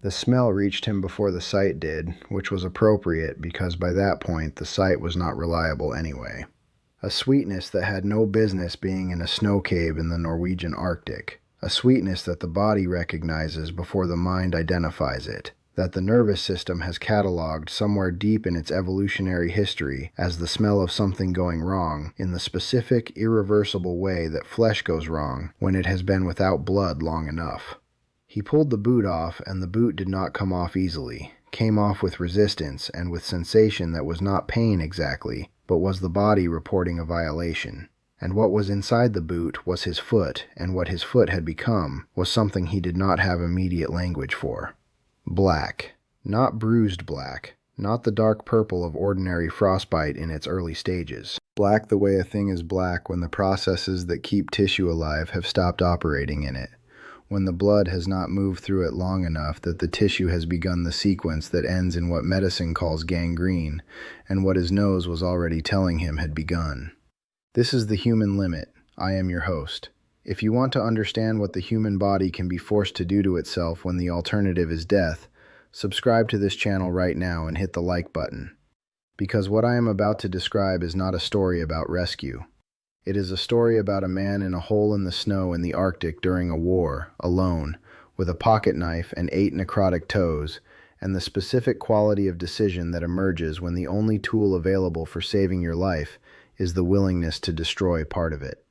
The smell reached him before the sight did, which was appropriate because by that point the sight was not reliable anyway. A sweetness that had no business being in a snow cave in the Norwegian Arctic. A sweetness that the body recognizes before the mind identifies it, that the nervous system has cataloged somewhere deep in its evolutionary history as the smell of something going wrong in the specific, irreversible way that flesh goes wrong when it has been without blood long enough. He pulled the boot off, and the boot did not come off easily, came off with resistance and with sensation that was not pain exactly, but was the body reporting a violation. And what was inside the boot was his foot, and what his foot had become was something he did not have immediate language for. Black. Not bruised black. Not the dark purple of ordinary frostbite in its early stages. Black the way a thing is black when the processes that keep tissue alive have stopped operating in it. When the blood has not moved through it long enough that the tissue has begun the sequence that ends in what medicine calls gangrene, and what his nose was already telling him had begun. This is the human limit. I am your host. If you want to understand what the human body can be forced to do to itself when the alternative is death, subscribe to this channel right now and hit the like button. Because what I am about to describe is not a story about rescue. It is a story about a man in a hole in the snow in the Arctic during a war, alone, with a pocket knife and 8 necrotic toes, and the specific quality of decision that emerges when the only tool available for saving your life is the willingness to destroy part of it.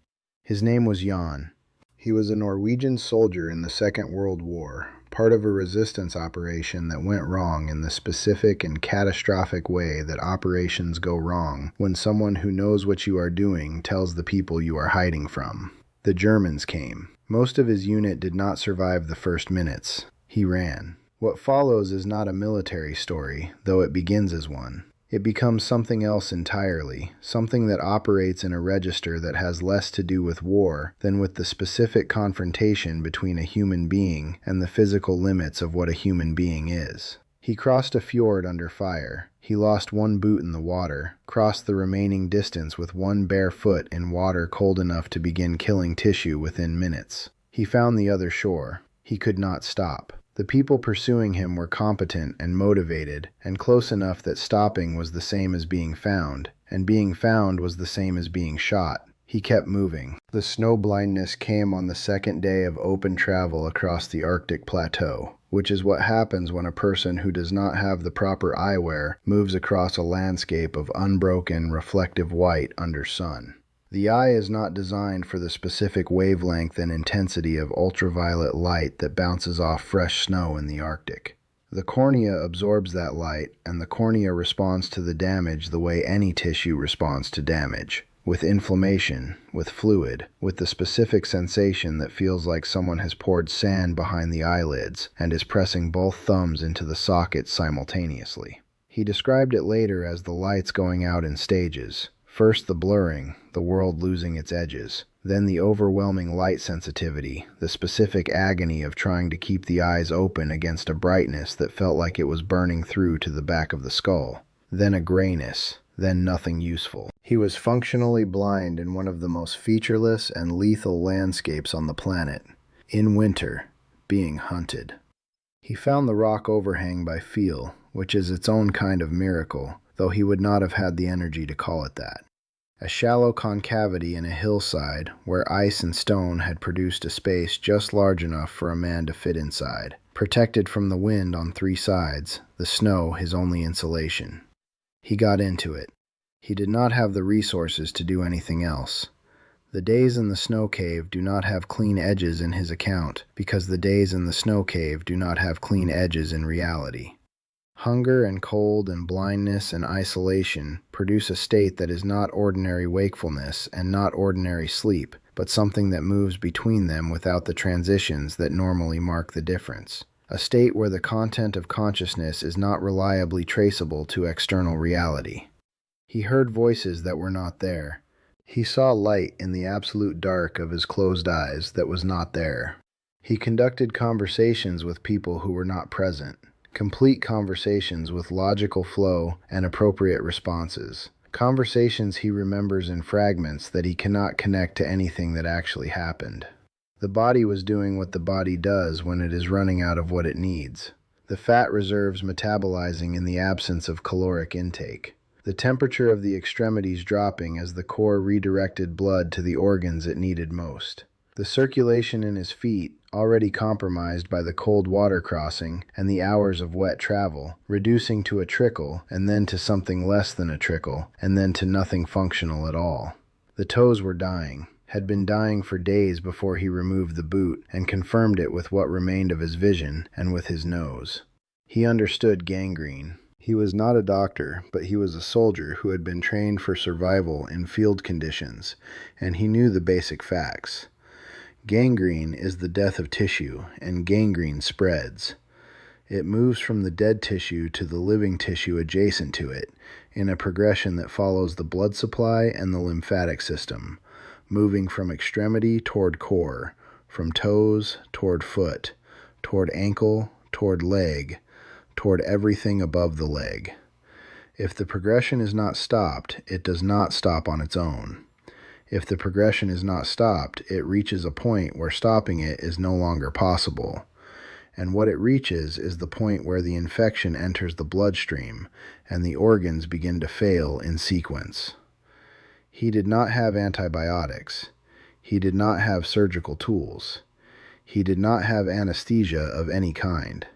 His name was Jan. He was a Norwegian soldier in the Second World War, part of a resistance operation that went wrong in the specific and catastrophic way that operations go wrong when someone who knows what you are doing tells the people you are hiding from. The Germans came. Most of his unit did not survive the first minutes. He ran. What follows is not a military story, though it begins as one. It becomes something else entirely, something that operates in a register that has less to do with war than with the specific confrontation between a human being and the physical limits of what a human being is. He crossed a fjord under fire. He lost one boot in the water, crossed the remaining distance with one bare foot in water cold enough to begin killing tissue within minutes. He found the other shore. He could not stop. The people pursuing him were competent and motivated, and close enough that stopping was the same as being found, and being found was the same as being shot. He kept moving. The snow blindness came on the second day of open travel across the Arctic plateau, which is what happens when a person who does not have the proper eyewear moves across a landscape of unbroken, reflective white under sun. The eye is not designed for the specific wavelength and intensity of ultraviolet light that bounces off fresh snow in the Arctic. The cornea absorbs that light, and the cornea responds to the damage the way any tissue responds to damage, with inflammation, with fluid, with the specific sensation that feels like someone has poured sand behind the eyelids and is pressing both thumbs into the sockets simultaneously. He described it later as the lights going out in stages. First the blurring, the world losing its edges. Then the overwhelming light sensitivity, the specific agony of trying to keep the eyes open against a brightness that felt like it was burning through to the back of the skull. Then a grayness, then nothing useful. He was functionally blind in one of the most featureless and lethal landscapes on the planet. In winter, being hunted. He found the rock overhang by feel, which is its own kind of miracle, though he would not have had the energy to call it that. A shallow concavity in a hillside where ice and stone had produced a space just large enough for a man to fit inside, protected from the wind on 3 sides, the snow his only insulation. He got into it. He did not have the resources to do anything else. The days in the snow cave do not have clean edges in his account, because the days in the snow cave do not have clean edges in reality. Hunger and cold and blindness and isolation produce a state that is not ordinary wakefulness and not ordinary sleep, but something that moves between them without the transitions that normally mark the difference. A state where the content of consciousness is not reliably traceable to external reality. He heard voices that were not there. He saw light in the absolute dark of his closed eyes that was not there. He conducted conversations with people who were not present. Complete conversations with logical flow and appropriate responses. Conversations he remembers in fragments that he cannot connect to anything that actually happened. The body was doing what the body does when it is running out of what it needs. the fat reserves metabolizing in the absence of caloric intake, the temperature of the extremities dropping as the core redirected blood to the organs it needed most, the circulation in his feet, already compromised by the cold water crossing and the hours of wet travel, reducing to a trickle, and then to something less than a trickle, and then to nothing functional at all. The toes were dying, had been dying for days before he removed the boot and confirmed it with what remained of his vision and with his nose. He understood gangrene. He was not a doctor, but he was a soldier who had been trained for survival in field conditions, and he knew the basic facts. Gangrene is the death of tissue, and gangrene spreads. It moves from the dead tissue to the living tissue adjacent to it, in a progression that follows the blood supply and the lymphatic system, moving from extremity toward core, from toes toward foot, toward ankle, toward leg, toward everything above the leg. If the progression is not stopped, it does not stop on its own. If the progression is not stopped, it reaches a point where stopping it is no longer possible. And what it reaches is the point where the infection enters the bloodstream and the organs begin to fail in sequence. He did not have antibiotics. He did not have surgical tools. He did not have anesthesia of any kind.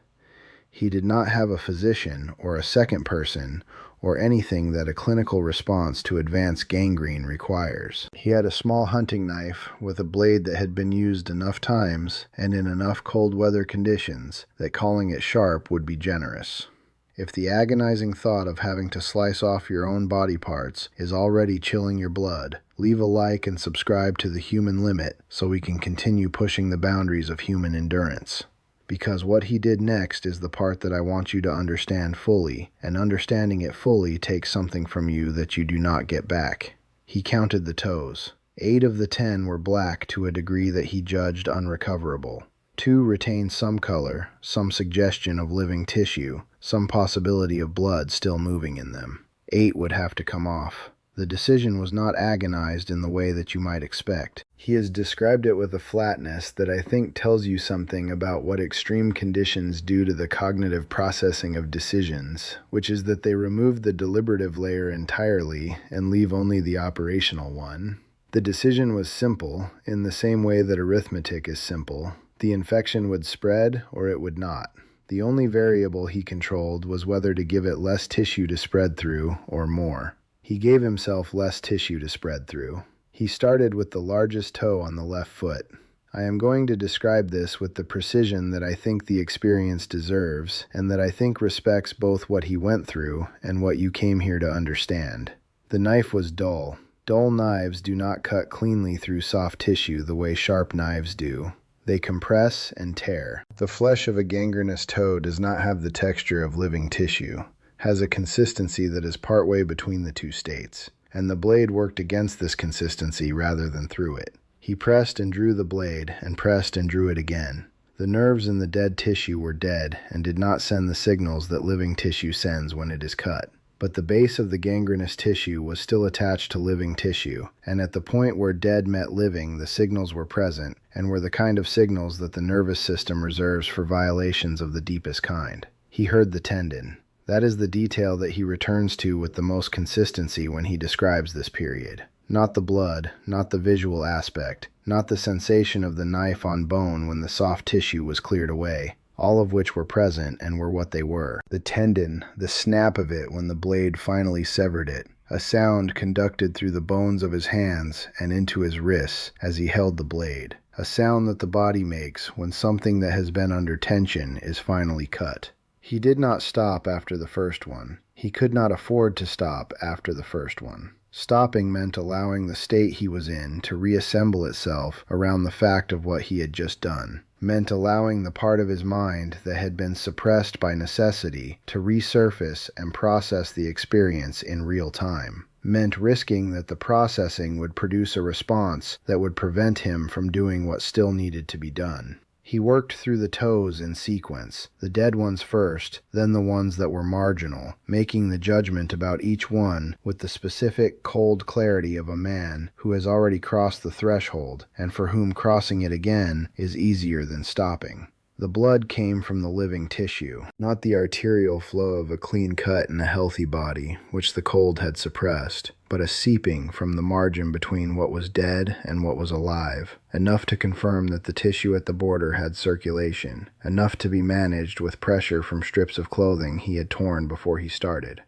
He did not have a physician or a second person or anything that a clinical response to advanced gangrene requires. He had a small hunting knife with a blade that had been used enough times and in enough cold weather conditions that calling it sharp would be generous. If the agonizing thought of having to slice off your own body parts is already chilling your blood, leave a like and subscribe to The Human Limit so we can continue pushing the boundaries of human endurance. Because what he did next is the part that I want you to understand fully, and understanding it fully takes something from you that you do not get back. He counted the toes. 8 of the 10 were black to a degree that he judged unrecoverable. 2 retained some color, some suggestion of living tissue, some possibility of blood still moving in them. 8 would have to come off. The decision was not agonized in the way that you might expect. He has described it with a flatness that I think tells you something about what extreme conditions do to the cognitive processing of decisions, which is that they remove the deliberative layer entirely and leave only the operational one. The decision was simple, in the same way that arithmetic is simple. The infection would spread or it would not. The only variable he controlled was whether to give it less tissue to spread through or more. He gave himself less tissue to spread through. He started with the largest toe on the left foot. I am going to describe this with the precision that I think the experience deserves, and that I think respects both what he went through and what you came here to understand. The knife was dull. Dull knives do not cut cleanly through soft tissue the way sharp knives do. They compress and tear. The flesh of a gangrenous toe does not have the texture of living tissue, has a consistency that is partway between the two states, and the blade worked against this consistency rather than through it. He pressed and drew the blade, and pressed and drew it again. The nerves in the dead tissue were dead and did not send the signals that living tissue sends when it is cut. But the base of the gangrenous tissue was still attached to living tissue, and at the point where dead met living, the signals were present, and were the kind of signals that the nervous system reserves for violations of the deepest kind. He heard the tendon. That is the detail that he returns to with the most consistency when he describes this period. Not the blood, not the visual aspect, not the sensation of the knife on bone when the soft tissue was cleared away, all of which were present and were what they were. The tendon, the snap of it when the blade finally severed it, a sound conducted through the bones of his hands and into his wrists as he held the blade, a sound that the body makes when something that has been under tension is finally cut. He did not stop after the first one. He could not afford to stop after the first one. Stopping meant allowing the state he was in to reassemble itself around the fact of what he had just done. Meant allowing the part of his mind that had been suppressed by necessity to resurface and process the experience in real time. Meant risking that the processing would produce a response that would prevent him from doing what still needed to be done. He worked through the toes in sequence, the dead ones first, then the ones that were marginal, making the judgment about each one with the specific, cold clarity of a man who has already crossed the threshold, and for whom crossing it again is easier than stopping. The blood came from the living tissue, not the arterial flow of a clean cut in a healthy body, which the cold had suppressed, but a seeping from the margin between what was dead and what was alive, enough to confirm that the tissue at the border had circulation, enough to be managed with pressure from strips of clothing he had torn before he started.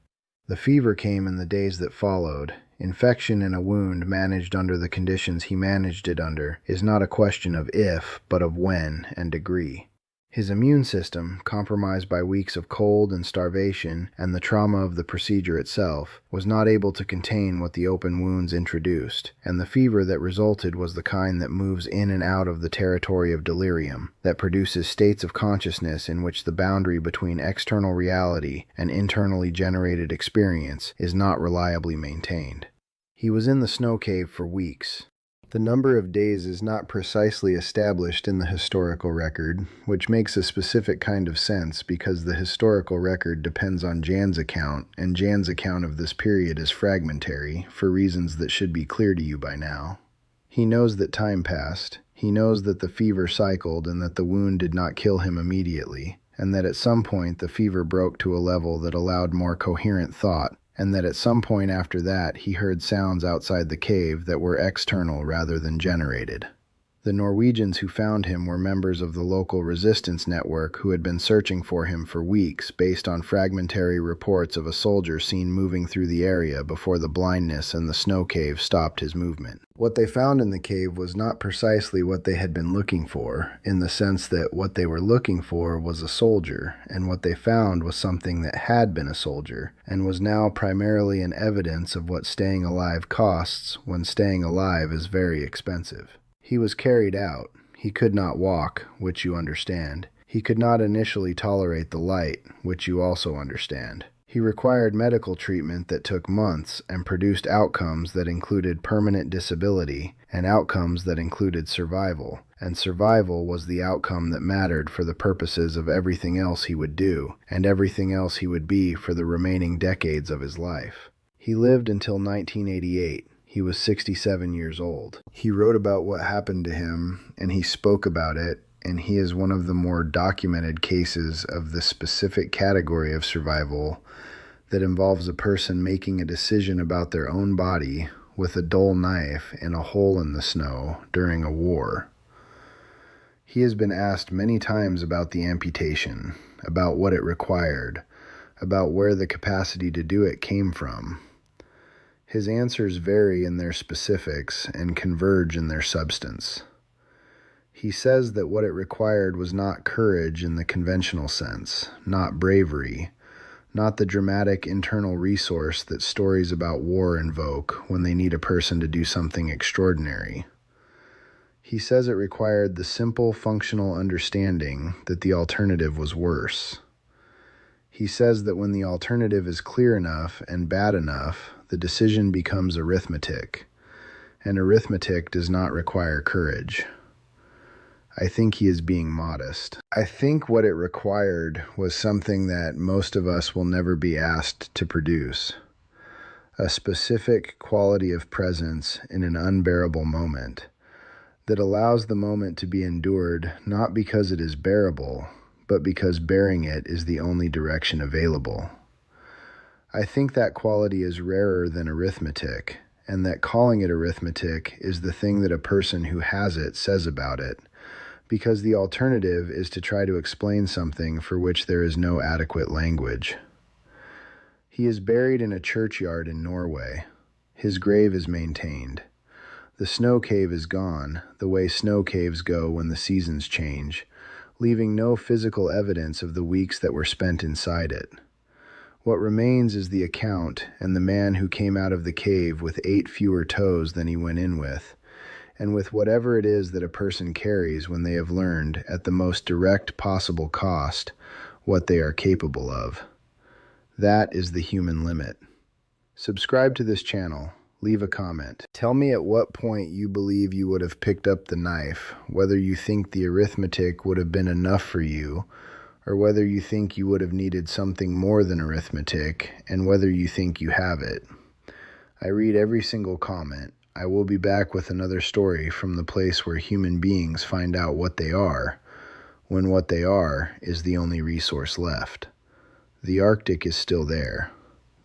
The fever came in the days that followed. Infection in a wound managed under the conditions he managed it under is not a question of if, but of when and degree. His immune system, compromised by weeks of cold and starvation and the trauma of the procedure itself, was not able to contain what the open wounds introduced, and the fever that resulted was the kind that moves in and out of the territory of delirium, that produces states of consciousness in which the boundary between external reality and internally generated experience is not reliably maintained. He was in the snow cave for weeks. The number of days is not precisely established in the historical record, which makes a specific kind of sense because the historical record depends on Jan's account, and Jan's account of this period is fragmentary, for reasons that should be clear to you by now. He knows that time passed, he knows that the fever cycled and that the wound did not kill him immediately, and that at some point the fever broke to a level that allowed more coherent thought, and that at some point after that he heard sounds outside the cave that were external rather than generated. The Norwegians who found him were members of the local resistance network who had been searching for him for weeks based on fragmentary reports of a soldier seen moving through the area before the blindness and the snow cave stopped his movement. What they found in the cave was not precisely what they had been looking for, in the sense that what they were looking for was a soldier, and what they found was something that had been a soldier, and was now primarily an evidence of what staying alive costs when staying alive is very expensive. He was carried out. He could not walk, which you understand. He could not initially tolerate the light, which you also understand. He required medical treatment that took months and produced outcomes that included permanent disability and outcomes that included survival, and survival was the outcome that mattered for the purposes of everything else he would do and everything else he would be for the remaining decades of his life. He lived until 1988. He was 67 years old. He wrote about what happened to him, and he spoke about it, and he is one of the more documented cases of the specific category of survival that involves a person making a decision about their own body with a dull knife in a hole in the snow during a war. He has been asked many times about the amputation, about what it required, about where the capacity to do it came from. His answers vary in their specifics and converge in their substance. He says that what it required was not courage in the conventional sense, not bravery, not the dramatic internal resource that stories about war invoke when they need a person to do something extraordinary. He says it required the simple functional understanding that the alternative was worse. He says that when the alternative is clear enough and bad enough, the decision becomes arithmetic, and arithmetic does not require courage. I think he is being modest. I think what it required was something that most of us will never be asked to produce, a specific quality of presence in an unbearable moment that allows the moment to be endured not because it is bearable, but because bearing it is the only direction available. I think that quality is rarer than arithmetic, and that calling it arithmetic is the thing that a person who has it says about it, because the alternative is to try to explain something for which there is no adequate language. He is buried in a churchyard in Norway. His grave is maintained. The snow cave is gone, the way snow caves go when the seasons change, leaving no physical evidence of the weeks that were spent inside it. What remains is the account and the man who came out of the cave with 8 fewer toes than he went in with, and with whatever it is that a person carries when they have learned, at the most direct possible cost, what they are capable of. That is the human limit. Subscribe to this channel. Leave a comment. Tell me at what point you believe you would have picked up the knife, whether you think the arithmetic would have been enough for you, or whether you think you would have needed something more than arithmetic, and whether you think you have it. I read every single comment. I will be back with another story from the place where human beings find out what they are, when what they are is the only resource left. The Arctic is still there.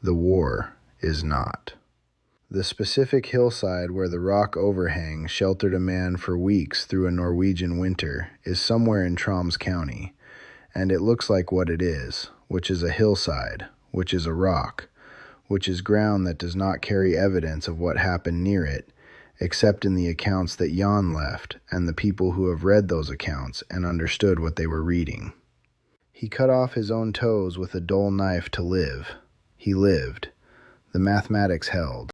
The war is not. The specific hillside where the rock overhang sheltered a man for weeks through a Norwegian winter is somewhere in Troms County, and it looks like what it is, which is a hillside, which is a rock, which is ground that does not carry evidence of what happened near it, except in the accounts that Jan left and the people who have read those accounts and understood what they were reading. He cut off his own toes with a dull knife to live. He lived. The mathematics held.